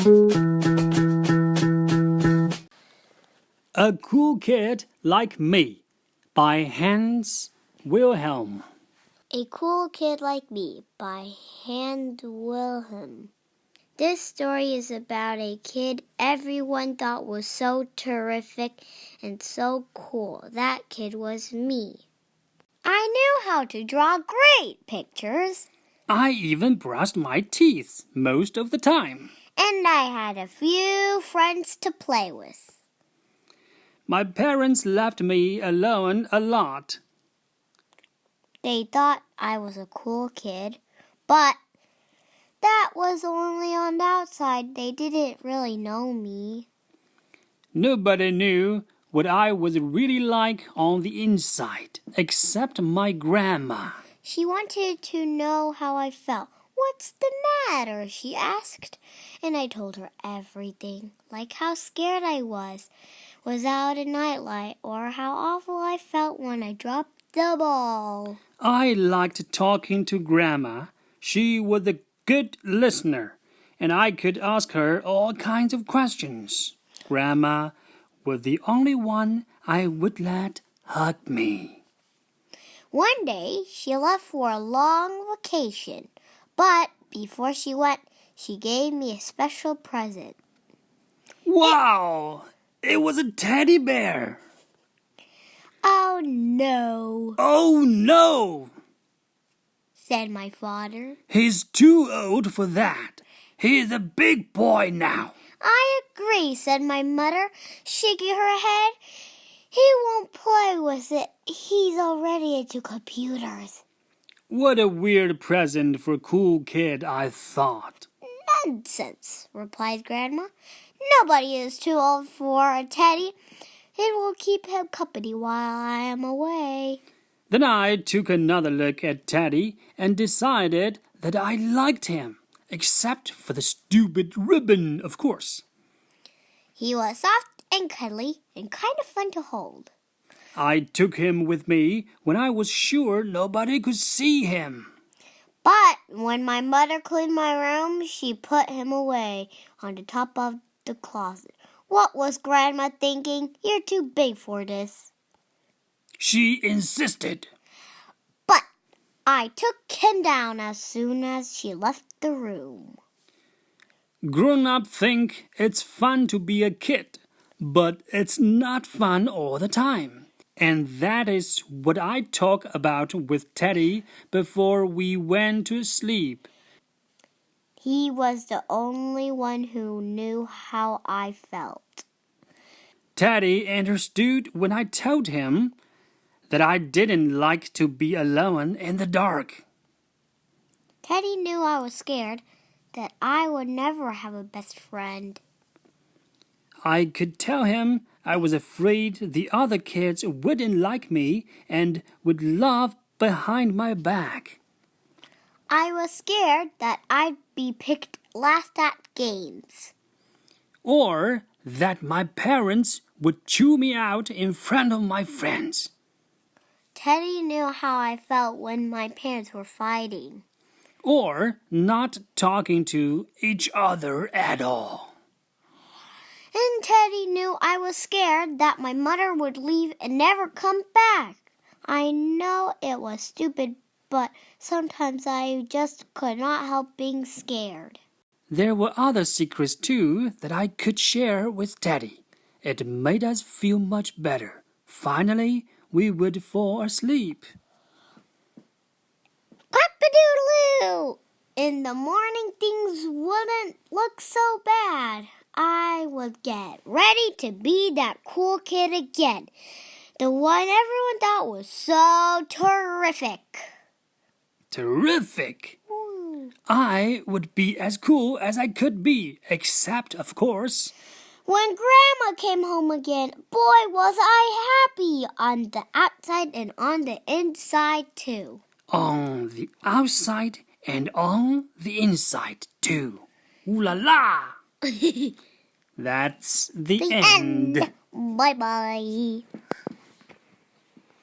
A Cool Kid Like Me by Hans Wilhelm. A Cool Kid Like Me by Hans Wilhelm. This story is about a kid everyone thought was so terrific and so cool. That kid was me. I knew how to draw great pictures. I even brushed my teeth most of the time. And I had a few friends to play with. My parents left me alone a lot. They thought I was a cool kid, but that was only on the outside. They didn't really know me. Nobody knew what I was really like on the inside, except my grandma. She wanted to know how I felt. "What's the matter?" she asked. And I told her everything, like how scared I was without a nightlight, or how awful I felt when I dropped the ball. I liked talking to Grandma. She was a good listener, and I could ask her all kinds of questions. Grandma was the only one I would let hug me. One day, she left for a long vacation, but before she went, she gave me a special present. Wow! It was a teddy bear! "Oh, no," Oh, no! said my father. He's too old for that. He's a big boy now. "I agree," said my mother, shaking her head. "He won't play with it. He's already into computers." What a weird present for a cool kid, I thought. "Nonsense," replied Grandma. "Nobody is too old for a teddy. It will keep him company while I am away." Then I took another look at Teddy and decided that I liked him, except for the stupid ribbon, of course. He was soft and cuddly and kind of fun to hold. I took him with me when I was sure nobody could see him. But when my mother cleaned my room, she put him away on the top of the closet. What was Grandma thinking? "You're too big for this." She insisted. But I took him down as soon as she left the room. Grown-ups think it's fun to be a kid, but it's not fun all the time. And that is what I talked about with Teddy before we went to sleep. He was the only one who knew how I felt. Teddy understood when I told him that I didn't like to be alone in the dark. Teddy knew I was scared, that I would never have a best friend. I could tell him I was afraid the other kids wouldn't like me and would laugh behind my back. I was scared that I'd be picked last at games. Or that my parents would chew me out in front of my friends. Teddy knew how I felt when my parents were fighting. Or not talking to each other at all. And Teddy knew I was scared that my mother would leave and never come back. I know it was stupid, but sometimes I just could not help being scared. There were other secrets too that I could share with Teddy. It made us feel much better. Finally, we would fall asleep. Clap-a-doodle-oo! In the morning, things wouldn't look so bad. I would get ready to be that cool kid again. The one everyone thought was so terrific. Terrific! I would be as cool as I could be, except, of course, when Grandma came home again, boy, was I happy on the outside and on the inside, too. On the outside and on the inside, too. Ooh la la! That's the end. Bye-bye.